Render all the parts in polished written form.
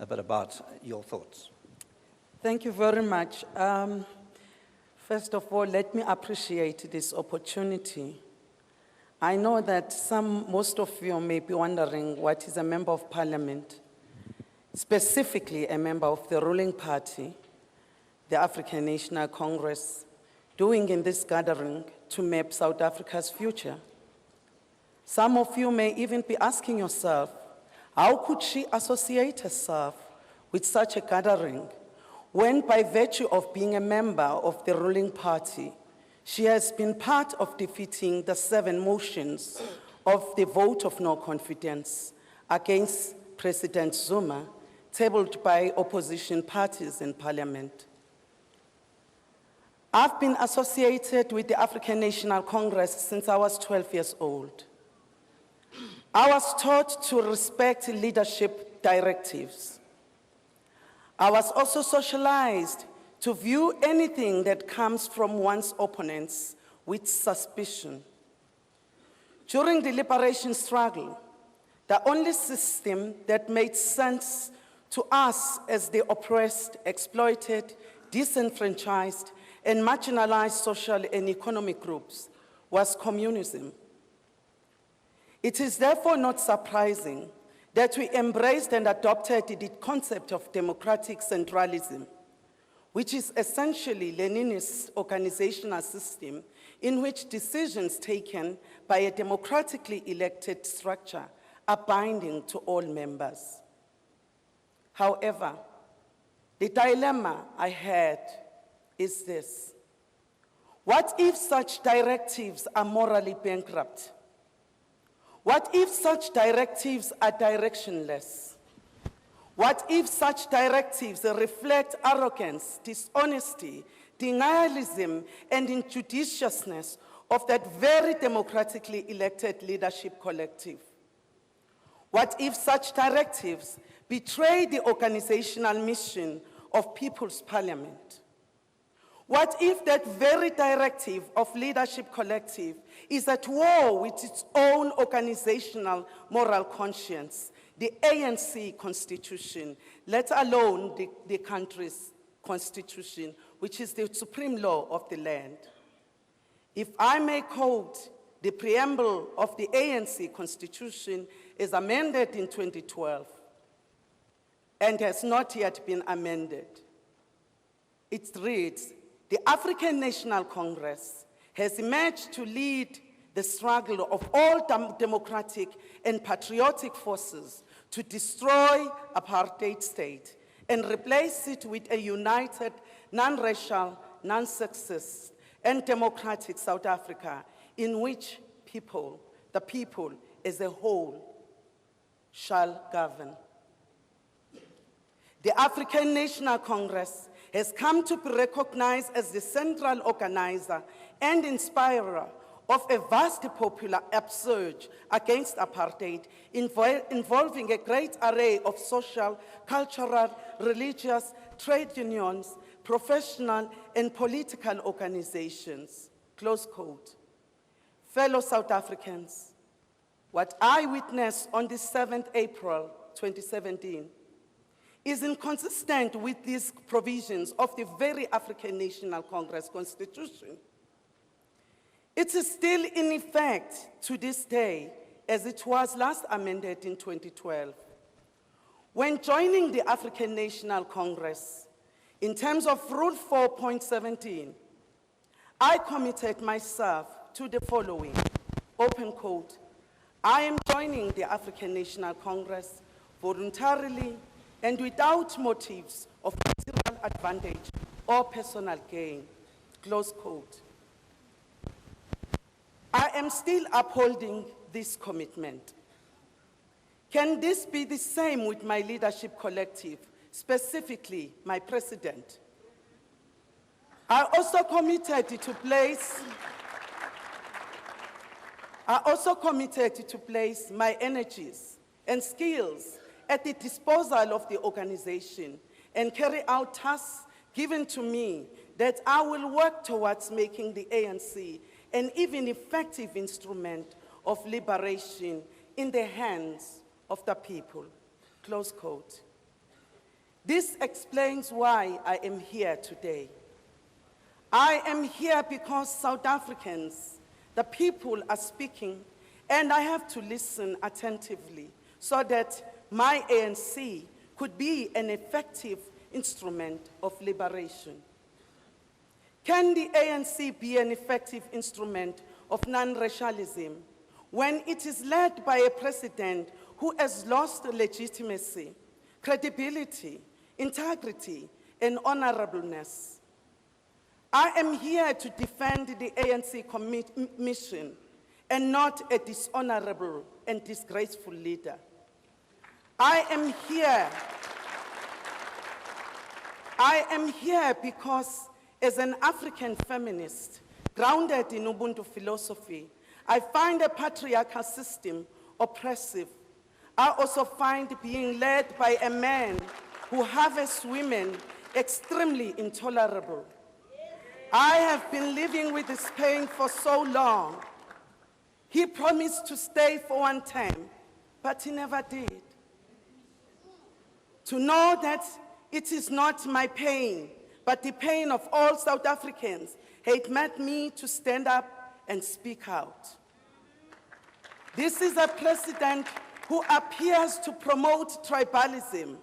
a bit about your thoughts. Thank you very much. First of all, let me appreciate this opportunity. I know that most of you may be wondering what is a member of parliament, specifically a member of the ruling party, the African National Congress, doing in this gathering to map South Africa's future. Some of you may even be asking yourself, how could she associate herself with such a gathering when, by virtue of being a member of the ruling party, she has been part of defeating the 7 motions of the vote of no confidence against President Zuma, tabled by opposition parties in parliament. I've been associated with the African National Congress since I was 12 years old. I was taught to respect leadership directives. I was also socialized to view anything that comes from one's opponents with suspicion. During the liberation struggle, the only system that made sense to us as the oppressed, exploited, disenfranchised, and marginalized social and economic groups was communism. It is therefore not surprising that we embraced and adopted the concept of democratic centralism, which is essentially Leninist organizational system in which decisions taken by a democratically elected structure are binding to all members. However, the dilemma I had is this: what if such directives are morally bankrupt? What if such directives are directionless? What if such directives reflect arrogance, dishonesty, denialism, and injudiciousness of that very democratically elected leadership collective? What if such directives betray the organizational mission of People's Parliament? What if that very directive of leadership collective is at war with its own organizational moral conscience, the ANC constitution, let alone the country's constitution, which is the supreme law of the land? If I may quote the preamble of the ANC constitution as amended in 2012 and has not yet been amended, it reads, "The African National Congress has emerged to lead the struggle of all democratic and patriotic forces to destroy apartheid state and replace it with a united, non-racial, non-sexist, and democratic South Africa in which the people as a whole shall govern." The African National Congress has come to be recognized as the central organizer and inspirer of a vast popular upsurge against apartheid, involving a great array of social, cultural, religious, trade unions, professional, and political organizations. Close quote. Fellow South Africans, what I witnessed on the 7th April 2017 is inconsistent with these provisions of the very African National Congress Constitution. It is still in effect to this day, as it was last amended in 2012. When joining the African National Congress, in terms of Rule 4.17, I committed myself to the following, open quote, "I am joining the African National Congress voluntarily and without motives of material advantage or personal gain," close quote. I am still upholding this commitment. Can this be the same with my leadership collective, specifically my president? I also committed to place my energies and skills at the disposal of the organization and carry out tasks given to me that I will work towards making the ANC an even effective instrument of liberation in the hands of the people, close quote. This explains why I am here today. I am here because South Africans, the people, are speaking, and I have to listen attentively so that my ANC could be an effective instrument of liberation. Can the ANC be an effective instrument of non-racialism when it is led by a president who has lost legitimacy, credibility, integrity, and honorableness? I am here to defend the ANC mission and not a dishonorable and disgraceful leader. I am here because as an African feminist, grounded in Ubuntu philosophy, I find a patriarchal system oppressive. I also find being led by a man who harvests women extremely intolerable. I have been living with this pain for so long. He promised to stay for one term, but he never did. To know that it is not my pain, but the pain of all South Africans, it made me to stand up and speak out. This is a president who appears to promote tribalism.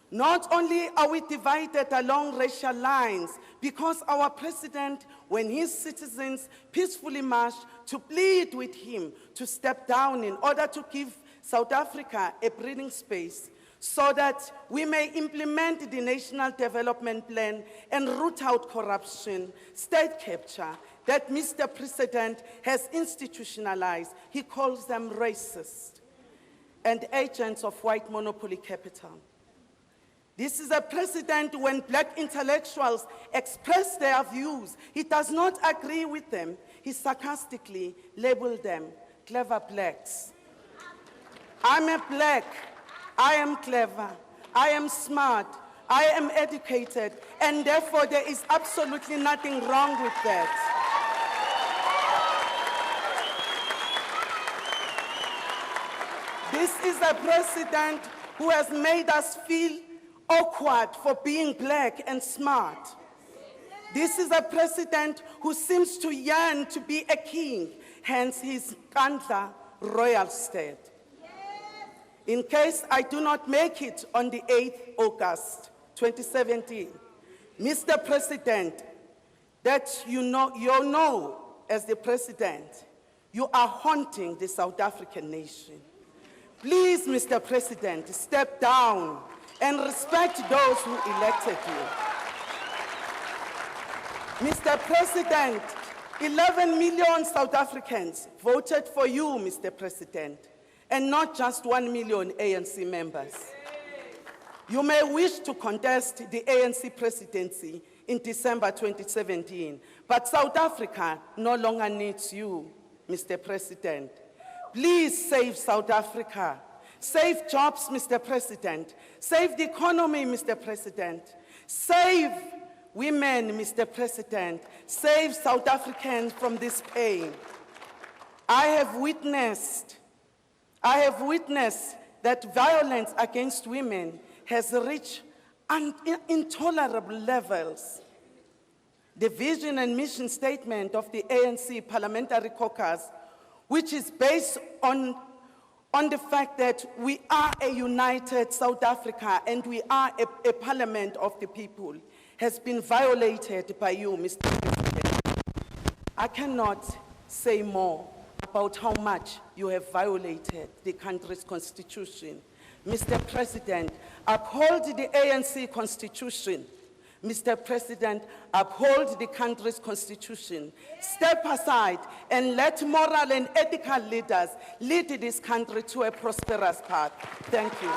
Not only are we divided along racial lines, because our president, when his citizens peacefully marched to plead with him to step down in order to give South Africa a breathing space, so that we may implement the National Development Plan and root out corruption, state capture, that Mr. President has institutionalized. He calls them racist and agents of white monopoly capital. This is a president when black intellectuals express their views, he does not agree with them. He sarcastically labels them clever blacks. I'm a black. I am clever, I am smart, I am educated, and therefore there is absolutely nothing wrong with that. This is a president who has made us feel awkward for being black and smart. This is a president who seems to yearn to be a king, hence his Kandla royal state. In case I do not make it on the 8th August 2017, Mr. President, that you know as the president, you are haunting the South African nation. Please, Mr. President, step down and respect those who elected you. Mr. President, 11 million South Africans voted for you, Mr. President, and not just 1 million ANC members. You may wish to contest the ANC presidency in December 2017, but South Africa no longer needs you, Mr. President. Please save South Africa. Save jobs, Mr. President. Save the economy, Mr. President. Save women, Mr. President. Save South Africans from this pain. I have witnessed that violence against women has reached intolerable levels. The vision and mission statement of the ANC Parliamentary Caucus, which is based on the fact that we are a united South Africa and we are a parliament of the people, has been violated by you, Mr. President. I cannot say more about how much you have violated the country's constitution. Mr. President, uphold the ANC constitution. Mr. President, uphold the country's constitution. Step aside and let moral and ethical leaders lead this country to a prosperous path. Thank you.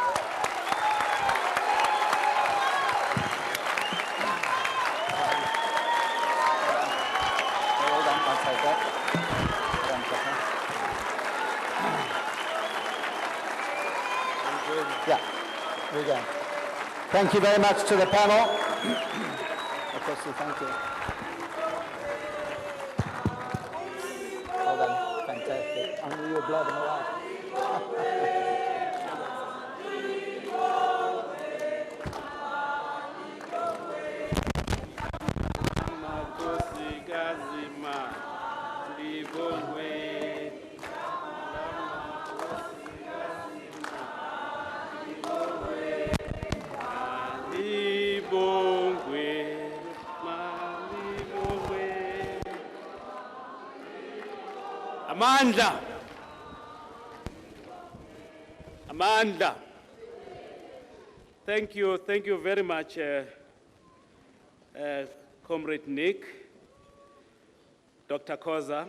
Yeah, we go. Thank you very much to the panel. Makhosi, thank you. Well done, fantastic. Under your blood and life. Amandla. Amandla. Thank you very much, Comrade Nick, Dr. Khoza.